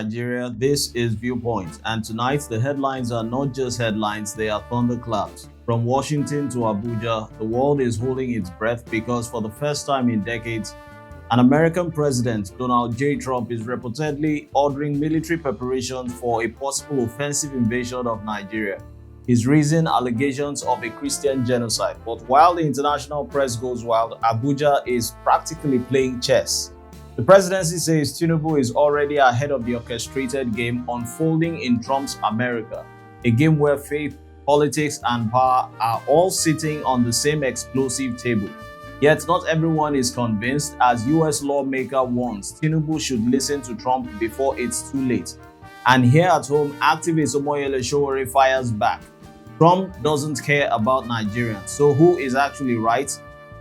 Nigeria. This is Viewpoint, and tonight the headlines are not just headlines, they are thunderclaps. From Washington to Abuja, the world is holding its breath because for the first time in decades, an American president, Donald J. Trump, is reportedly ordering military preparations for a possible offensive invasion of Nigeria. His reason, allegations of a Christian genocide. But while the international press goes wild, Abuja is practically playing chess. The presidency says Tinubu is already ahead of the orchestrated game unfolding in Trump's America, a game where faith, politics, and power are all sitting on the same explosive table. Yet not everyone is convinced, as US lawmaker warns Tinubu should listen to Trump before it's too late. And here at home, activist Omoyele Sowore fires back. Trump doesn't care about Nigerians, so who is actually right?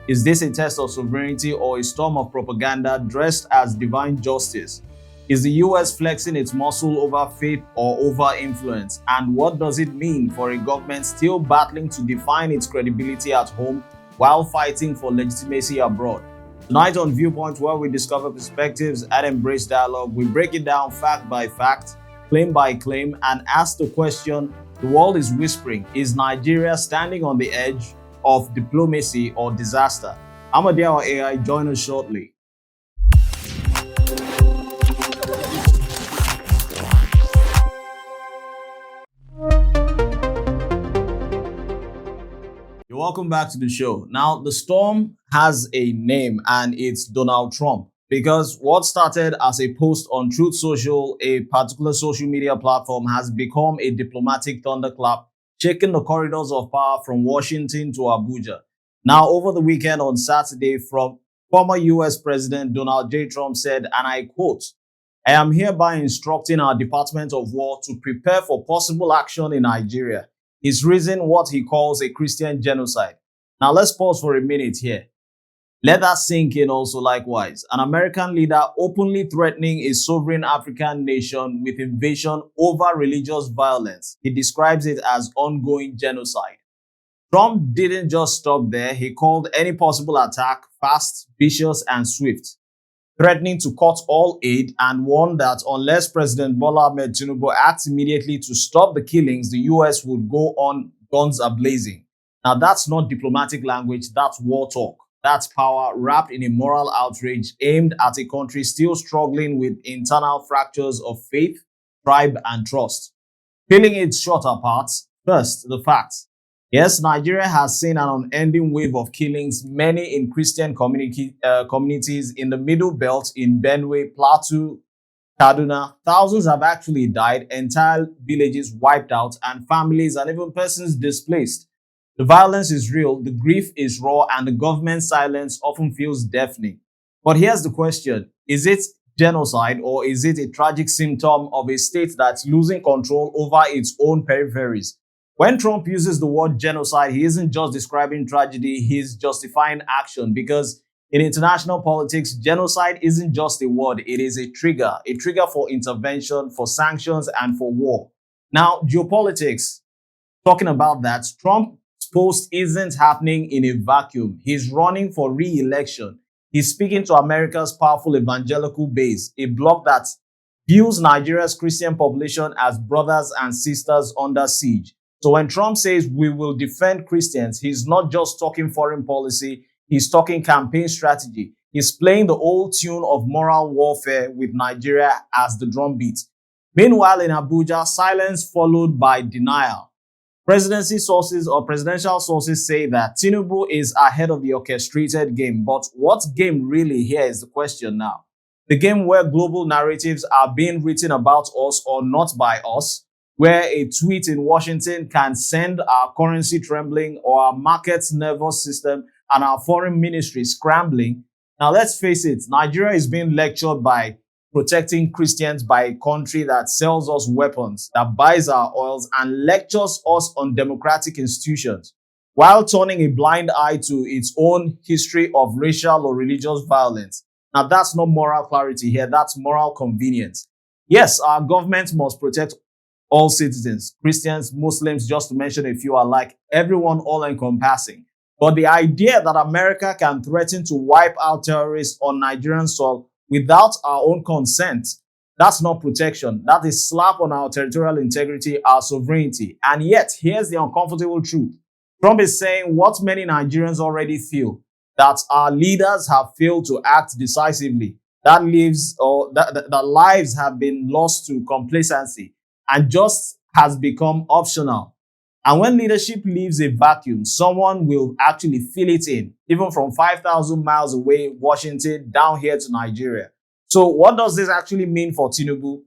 Is this a test of sovereignty or a storm of propaganda dressed as divine justice? Is the US flexing its muscle over faith or over influence? And what does it mean for a government still battling to define its credibility at home while fighting for legitimacy abroad? Tonight on Viewpoint, where we discover perspectives and embrace dialogue, we break it down fact by fact, claim by claim, and ask the question the world is whispering: is Nigeria standing on the edge of diplomacy or disaster? I'm Adeawa AI. Join us shortly. You're welcome back to the show. Now, the storm has a name, and it's Donald Trump. Because what started as a post on Truth Social, a particular social media platform, has become a diplomatic thunderclap, shaking the corridors of power from Washington to Abuja. Now, over the weekend on Saturday, from former US President Donald J. Trump said, and I quote, "I am hereby instructing our Department of War to prepare for possible action in Nigeria." His reason, what he calls a Christian genocide. Now, let's pause for a minute here. Let that sink in also likewise. An American leader openly threatening a sovereign African nation with invasion over religious violence. He describes it as ongoing genocide. Trump didn't just stop there. He called any possible attack fast, vicious, and swift, threatening to cut all aid and warned that unless President Bola Ahmed Tinubu acts immediately to stop the killings, the US would go on guns a-blazing. Now, that's not diplomatic language, that's war talk. That's power wrapped in a moral outrage aimed at a country still struggling with internal fractures of faith, tribe, and trust. Peeling it short apart, first, the facts. Yes, Nigeria has seen an unending wave of killings, many in Christian communities in the Middle Belt, in Benue, Plateau, Kaduna. Thousands have actually died, entire villages wiped out, and families and even persons displaced. The violence is real, the grief is raw, and the government's silence often feels deafening. But here's the question: is it genocide, or is it a tragic symptom of a state that's losing control over its own peripheries? When Trump uses the word genocide, he isn't just describing tragedy, he's justifying action, because in international politics, genocide isn't just a word, it is a trigger for intervention, for sanctions, and for war. Now, geopolitics, talking about that, Trump's post isn't happening in a vacuum. He's running for re-election. He's speaking to America's powerful evangelical base, a bloc that views Nigeria's Christian population as brothers and sisters under siege. So when Trump says we will defend Christians, he's not just talking foreign policy, he's talking campaign strategy. He's playing the old tune of moral warfare with Nigeria as the drumbeat. Meanwhile, in Abuja, silence followed by denial. Presidency sources or presidential sources say that Tinubu is ahead of the orchestrated game. But what game really here is the question now? The game where global narratives are being written about us or not by us, where a tweet in Washington can send our currency trembling or our market's nervous system and our foreign ministry scrambling. Now, let's face it, Nigeria is being lectured by protecting Christians by a country that sells us weapons, that buys our oils, and lectures us on democratic institutions, while turning a blind eye to its own history of racial or religious violence. Now, that's not moral clarity here, that's moral convenience. Yes, our government must protect all citizens, Christians, Muslims, just to mention a few alike, everyone all-encompassing. But the idea that America can threaten to wipe out terrorists on Nigerian soil without our own consent, That's not protection. That is slap on our territorial integrity, our sovereignty. And yet, here's the uncomfortable truth. Trump is saying what many Nigerians already feel, that our leaders have failed to act decisively, that lives have been lost to complacency, and just has become optional. And when leadership leaves a vacuum, someone will actually fill it in, even from 5,000 miles away, Washington, down here to Nigeria. So what does this actually mean for Tinubu?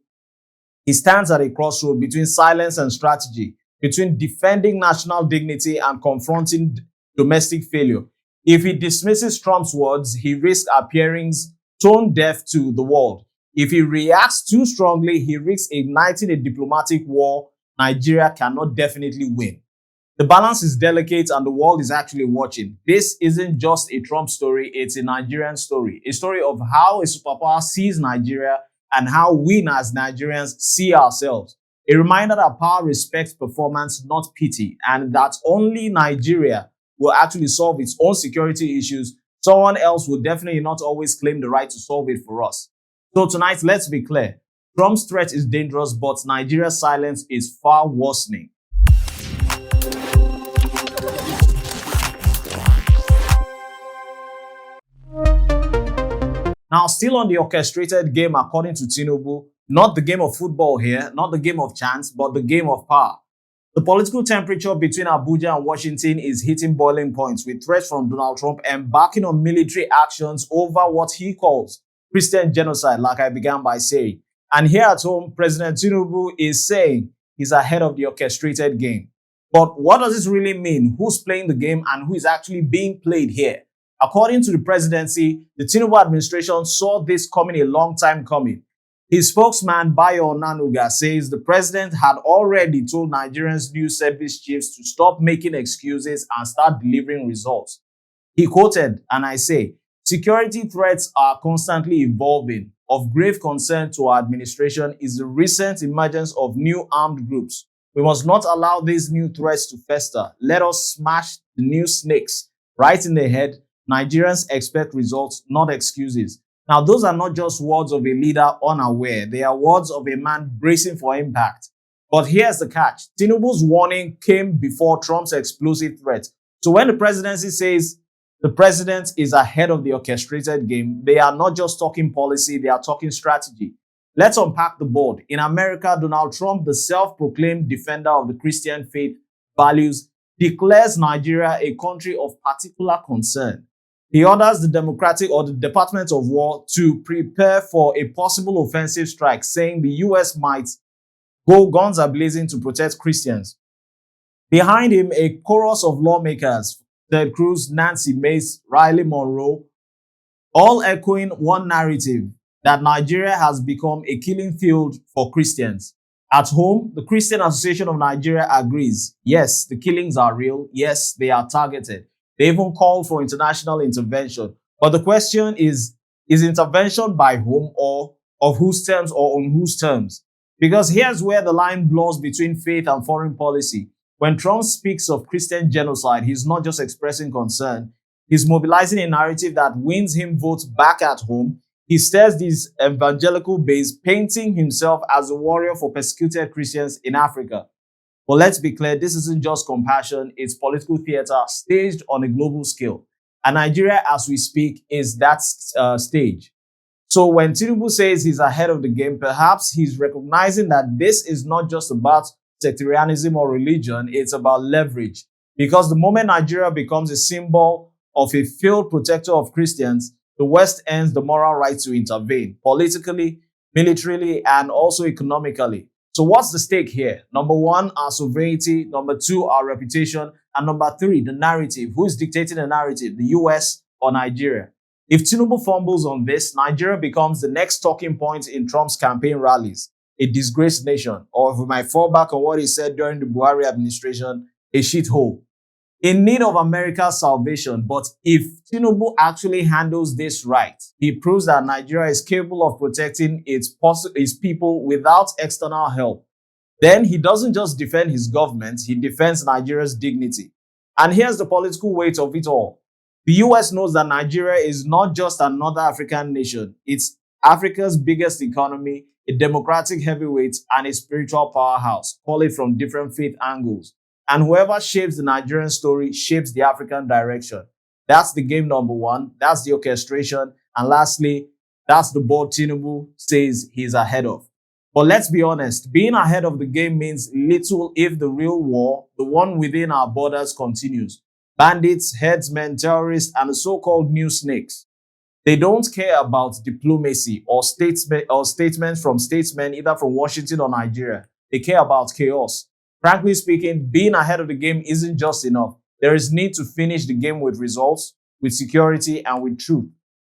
He stands at a crossroad between silence and strategy, between defending national dignity and confronting domestic failure. If he dismisses Trump's words, he risks appearing tone deaf to the world. If he reacts too strongly, he risks igniting a diplomatic war Nigeria cannot definitely win. The balance is delicate and the world is actually watching. This isn't just a Trump story, it's a Nigerian story. A story of how a superpower sees Nigeria and how we as Nigerians see ourselves. A reminder that power respects performance, not pity, and that only Nigeria will actually solve its own security issues. Someone else will definitely not always claim the right to solve it for us. So tonight, let's be clear. Trump's threat is dangerous, but Nigeria's silence is far worsening. Now, still on the orchestrated game, according to Tinubu, not the game of football here, not the game of chance, but the game of power. The political temperature between Abuja and Washington is hitting boiling points, with threats from Donald Trump embarking on military actions over what he calls Christian genocide, like I began by saying. And here at home, President Tinubu is saying he's ahead of the orchestrated game. But what does this really mean? Who's playing the game and who is actually being played here? According to the presidency, the Tinubu administration saw this coming a long time coming. His spokesman, Bayo Onanuga, says the president had already told Nigerians' news service chiefs to stop making excuses and start delivering results. He quoted, and I say, "Security threats are constantly evolving. Of grave concern to our administration is the recent emergence of new armed groups. We must not allow these new threats to fester. Let us smash the new snakes right in the head. Nigerians expect results, not excuses." Now, those are not just words of a leader unaware. They are words of a man bracing for impact. But here's the catch. Tinubu's warning came before Trump's explosive threat. So when the presidency says the president is ahead of the orchestrated game, they are not just talking policy, they are talking strategy. Let's unpack the board. In America, Donald Trump, the self-proclaimed defender of the Christian faith values, declares Nigeria a country of particular concern. He orders the Department of War to prepare for a possible offensive strike, saying the U.S. might go guns a-blazing to protect Christians. Behind him, a chorus of lawmakers, Ted Cruz, Nancy Mace, Riley Monroe, all echoing one narrative, that Nigeria has become a killing field for Christians. At home, the Christian Association of Nigeria agrees. Yes, the killings are real. Yes, they are targeted. They even call for international intervention. But the question is intervention by whom, or of whose terms, or on whose terms? Because here's where the line blurs between faith and foreign policy. When Trump speaks of Christian genocide, he's not just expressing concern. He's mobilizing a narrative that wins him votes back at home. He stirs this evangelical base, painting himself as a warrior for persecuted Christians in Africa. But let's be clear, this isn't just compassion, it's political theater staged on a global scale. And Nigeria, as we speak, is that stage. So when Tinubu says he's ahead of the game, perhaps he's recognizing that this is not just about sectarianism or religion, it's about leverage. Because the moment Nigeria becomes a symbol of a failed protector of Christians, the West earns the moral right to intervene politically, militarily, and also economically. So what's the stake here? Number one, our sovereignty. Number two, our reputation. And number three, the narrative. Who is dictating the narrative, the US or Nigeria? If Tinubu fumbles on this, Nigeria becomes the next talking point in Trump's campaign rallies, a disgraced nation, or if we might fall back on what he said during the Buhari administration, a shithole. In need of America's salvation, but if Tinubu actually handles this right, he proves that Nigeria is capable of protecting its people without external help. Then he doesn't just defend his government, he defends Nigeria's dignity. And here's the political weight of it all. The US knows that Nigeria is not just another African nation, it's Africa's biggest economy, a democratic heavyweight, and a spiritual powerhouse. Call it from different faith angles. And whoever shapes the Nigerian story shapes the African direction. That's the game number one. That's the orchestration. And lastly, that's the board Tinubu says he's ahead of. But let's be honest, being ahead of the game means little if the real war, the one within our borders, continues. Bandits, headsmen, terrorists, and the so-called new snakes. They don't care about diplomacy or statements from statesmen, either from Washington or Nigeria. They care about chaos. Frankly speaking, being ahead of the game isn't just enough. There is need to finish the game with results, with security, and with truth.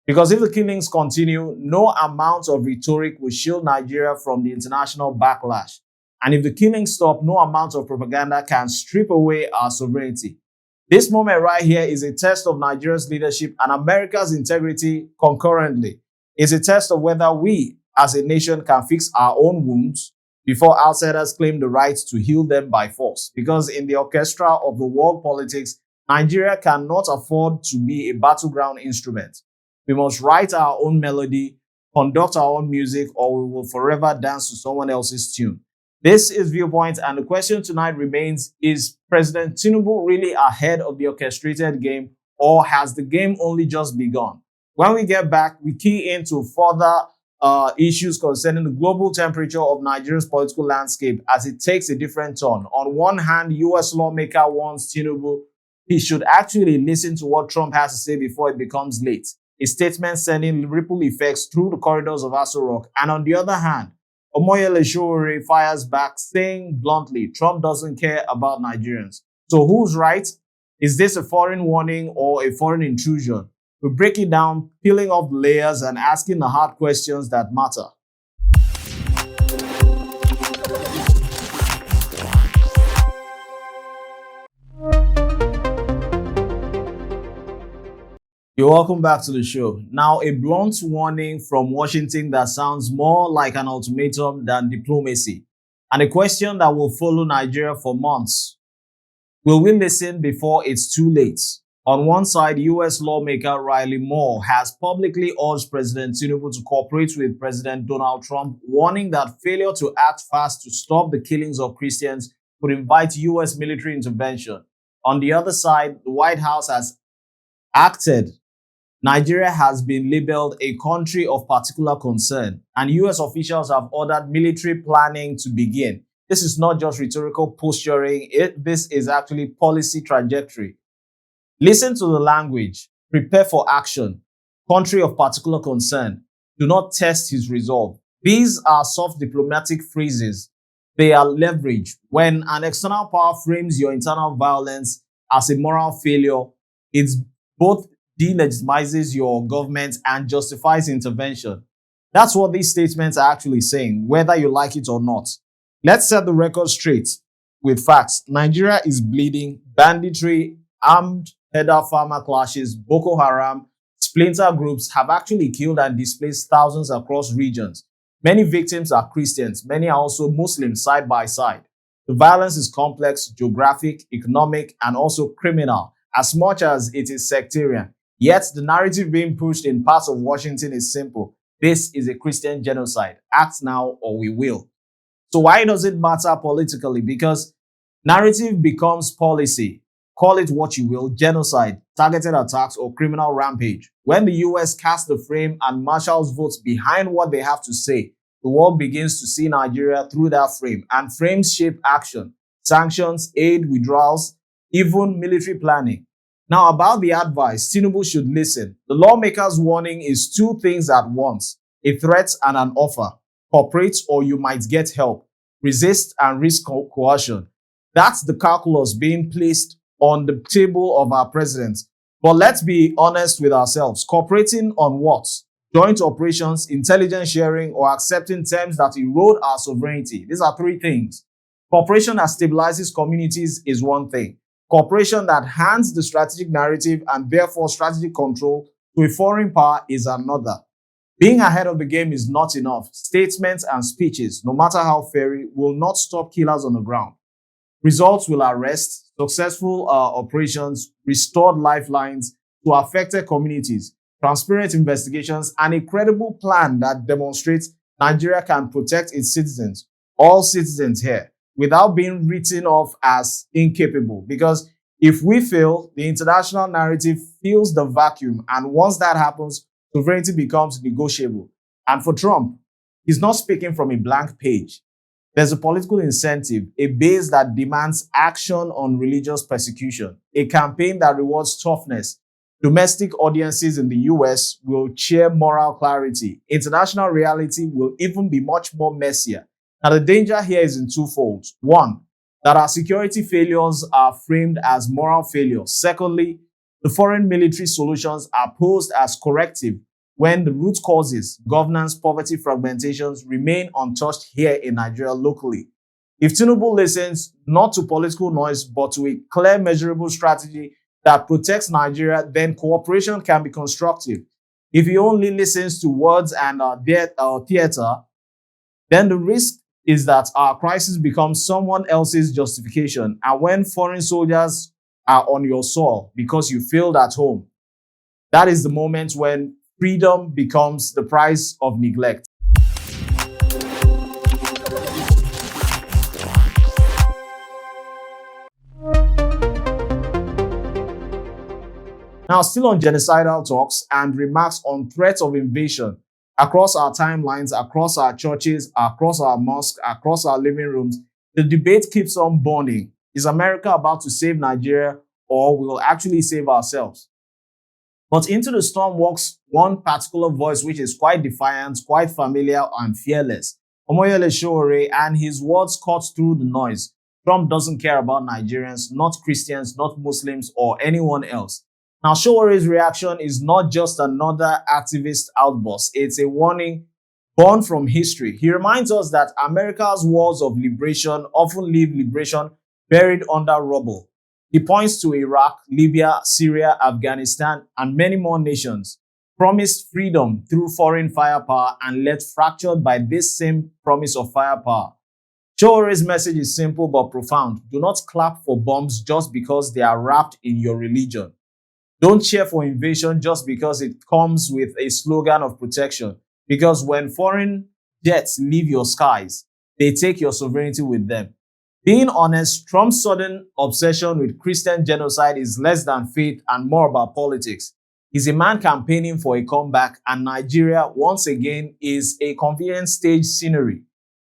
Because if the killings continue, no amount of rhetoric will shield Nigeria from the international backlash. And if the killings stop, no amount of propaganda can strip away our sovereignty. This moment right here is a test of Nigeria's leadership and America's integrity concurrently. It's a test of whether we, as a nation, can fix our own wounds before outsiders claim the right to heal them by force. Because in the orchestra of the world politics, Nigeria cannot afford to be a battleground instrument. We must write our own melody, conduct our own music, or we will forever dance to someone else's tune. This is Viewpoint, and the question tonight remains, is President Tinubu really ahead of the orchestrated game, or has the game only just begun? When we get back, we key into further issues concerning the global temperature of Nigeria's political landscape as it takes a different turn. On one hand, US lawmaker warns Tinubu he should actually listen to what Trump has to say before it becomes late. A statement sending ripple effects through the corridors of Aso Rock. And on the other hand, Omoyele Sowore fires back, saying bluntly, Trump doesn't care about Nigerians. So who's right? Is this a foreign warning or a foreign intrusion? We break it down, peeling off the layers and asking the hard questions that matter. You're welcome back to the show. Now, a blunt warning from Washington that sounds more like an ultimatum than diplomacy, and a question that will follow Nigeria for months. Will we listen before it's too late? On one side, US lawmaker Riley Moore has publicly urged President Tinubu to cooperate with President Donald Trump, warning that failure to act fast to stop the killings of Christians could invite US military intervention. On the other side, the White House has acted. Nigeria has been labeled a country of particular concern, and US officials have ordered military planning to begin. This is not just rhetorical posturing, this is actually policy trajectory. Listen to the language. Prepare for action. Country of particular concern. Do not test his resolve. These are soft diplomatic phrases. They are leverage. When an external power frames your internal violence as a moral failure, it's both delegitimizes your government and justifies intervention. That's what these statements are actually saying, whether you like it or not. Let's set the record straight with facts. Nigeria is bleeding. Banditry, armed header farmer clashes, Boko Haram, splinter groups have actually killed and displaced thousands across regions. Many victims are Christians. Many are also Muslims side by side. The violence is complex, geographic, economic, and also criminal, as much as it is sectarian. Yet, the narrative being pushed in parts of Washington is simple. This is a Christian genocide. Act now or we will. So why does it matter politically? Because narrative becomes policy. Call it what you will, genocide, targeted attacks, or criminal rampage. When the US casts the frame and marshals votes behind what they have to say, the world begins to see Nigeria through that frame, and frames shape action, sanctions, aid, withdrawals, even military planning. Now, about the advice, Tinubu should listen. The lawmaker's warning is two things at once: a threat and an offer. Cooperate or you might get help. Resist and risk coercion. That's the calculus being placed on the table of our president. But let's be honest with ourselves. Cooperating on what? Joint operations, intelligence sharing, or accepting terms that erode our sovereignty. These are three things. Cooperation that stabilizes communities is one thing. Cooperation that hands the strategic narrative and therefore strategic control to a foreign power is another. Being ahead of the game is not enough. Statements and speeches, no matter how fairy, will not stop killers on the ground. Results will arrest, successful operations, restored lifelines to affected communities. transparent investigations, and a credible plan that demonstrates Nigeria can protect its citizens, all citizens here, without being written off as incapable. Because if we fail, the international narrative fills the vacuum. And once that happens, sovereignty becomes negotiable. And for Trump, he's not speaking from a blank page. There's a political incentive, a base that demands action on religious persecution, a campaign that rewards toughness. Domestic audiences in the US will cheer moral clarity. International reality will even be much more messier. Now, the danger here is in twofold. One, that our security failures are framed as moral failures. Secondly, the foreign military solutions are posed as corrective when the root causes, governance, poverty, fragmentations remain untouched here in Nigeria locally. If Tinubu listens not to political noise, but to a clear, measurable strategy that protects Nigeria, then cooperation can be constructive. If he only listens to words and theater, then the risk is that our crisis becomes someone else's justification. And when foreign soldiers are on your soil because you failed at home, that is the moment when freedom becomes the price of neglect. Now, still on genocidal talks and remarks on threats of invasion across our timelines, across our churches, across our mosques, across our living rooms, the debate keeps on burning. Is America about to save Nigeria, or will actually save ourselves? But into the storm walks one particular voice which is quite defiant, quite familiar, and fearless. Omoyele Sowore, and his words cut through the noise. Trump doesn't care about Nigerians, not Christians, not Muslims, or anyone else. Now, Sowore's reaction is not just another activist outburst. It's a warning born from history. He reminds us that America's wars of liberation often leave liberation buried under rubble. He points to Iraq, Libya, Syria, Afghanistan, and many more nations promised freedom through foreign firepower and left fractured by this same promise of firepower. Sowore's message is simple but profound. Do not clap for bombs just because they are wrapped in your religion. Don't cheer for invasion just because it comes with a slogan of protection. Because when foreign jets leave your skies, they take your sovereignty with them. Being honest, Trump's sudden obsession with Christian genocide is less than faith and more about politics. He's a man campaigning for a comeback, and Nigeria, once again, is a convenient stage scenery.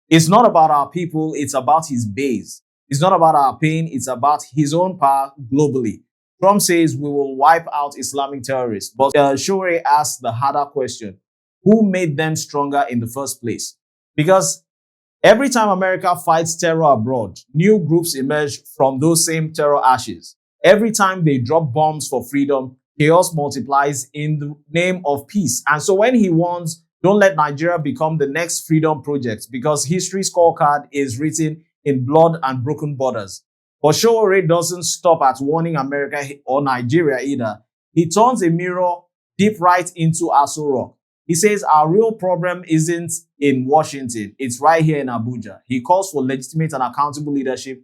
It's not about our people, it's about his base. It's not about our pain, it's about his own power globally. Trump says we will wipe out Islamic terrorists, but Sowore asks the harder question: who made them stronger in the first place? Because every time America fights terror abroad, new groups emerge from those same terror ashes. Every time they drop bombs for freedom, chaos multiplies in the name of peace. And so when he warns, don't let Nigeria become the next freedom project, because history's scorecard is written in blood and broken borders. But Sowore doesn't stop at warning America or Nigeria either. He turns a mirror deep right into Aso Rock. He says our real problem isn't in Washington, it's right here in Abuja. He calls for legitimate and accountable leadership,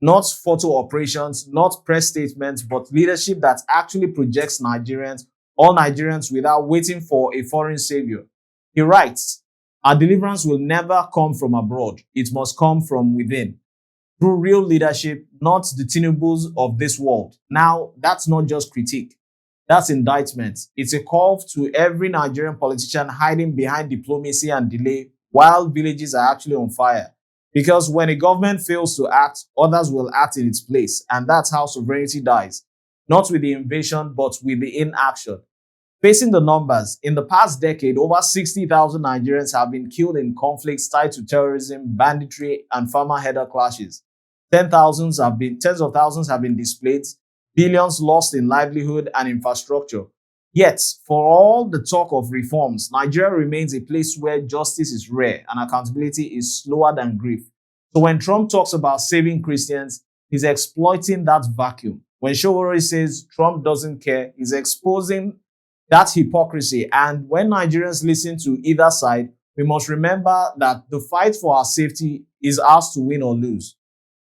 not photo operations, not press statements, but leadership that actually projects all Nigerians without waiting for a foreign savior. He writes, our deliverance will never come from abroad. It must come from within, through real leadership, not the Tinubus of this world. Now, that's not just critique. That's indictment. It's a call to every Nigerian politician hiding behind diplomacy and delay while villages are actually on fire. Because when a government fails to act, others will act in its place. And that's how sovereignty dies. Not with the invasion, but with the inaction. Facing the numbers, in the past decade, over 60,000 Nigerians have been killed in conflicts tied to terrorism, banditry, and farmer-header clashes. Tens of thousands have been displaced, billions lost in livelihood and infrastructure. Yet, for all the talk of reforms, Nigeria remains a place where justice is rare and accountability is slower than grief. So when Trump talks about saving Christians, he's exploiting that vacuum. When Sowore says Trump doesn't care, he's exposing that hypocrisy. And when Nigerians listen to either side, we must remember that the fight for our safety is ours to win or lose.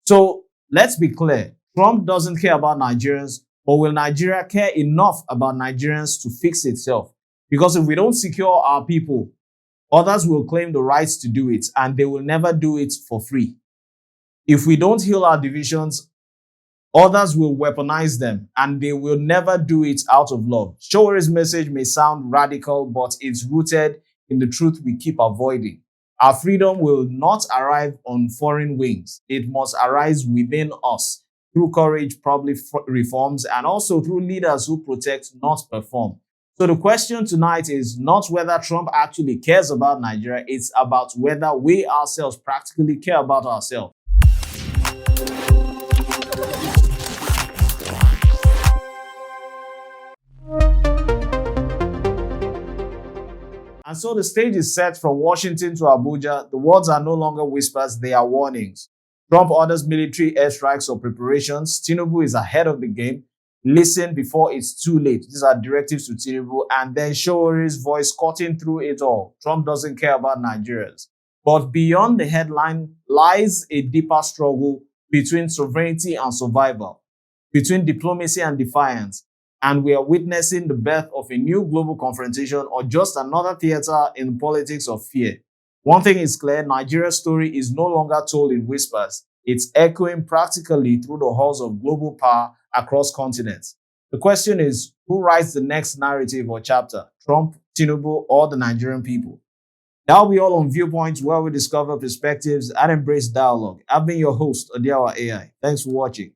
So let's be clear. Trump doesn't care about Nigerians, but will Nigeria care enough about Nigerians to fix itself? Because if we don't secure our people, others will claim the rights to do it, and they will never do it for free. If we don't heal our divisions, others will weaponize them, and they will never do it out of love. Showere's message may sound radical, but it's rooted in the truth we keep avoiding. Our freedom will not arrive on foreign wings. It must arise within us through courage, public reforms, and also through leaders who protect, not perform. So the question tonight is not whether Trump actually cares about Nigeria, it's about whether we ourselves practically care about ourselves. And so the stage is set from Washington to Abuja. The words are no longer whispers, they are warnings. Trump orders military airstrikes or preparations. Tinubu is ahead of the game. Listen before it's too late. These are directives to Tinubu. And then Showere's voice cutting through it all. Trump doesn't care about Nigerians. But beyond the headline lies a deeper struggle between sovereignty and survival, between diplomacy and defiance. And we are witnessing the birth of a new global confrontation or just another theater in the politics of fear. One thing is clear, Nigeria's story is no longer told in whispers. It's echoing practically through the halls of global power across continents. The question is, who writes the next narrative or chapter? Trump, Tinubu, or the Nigerian people? That'll be all on Viewpoint, where we discover perspectives and embrace dialogue. I've been your host, Odiawa AI. Thanks for watching.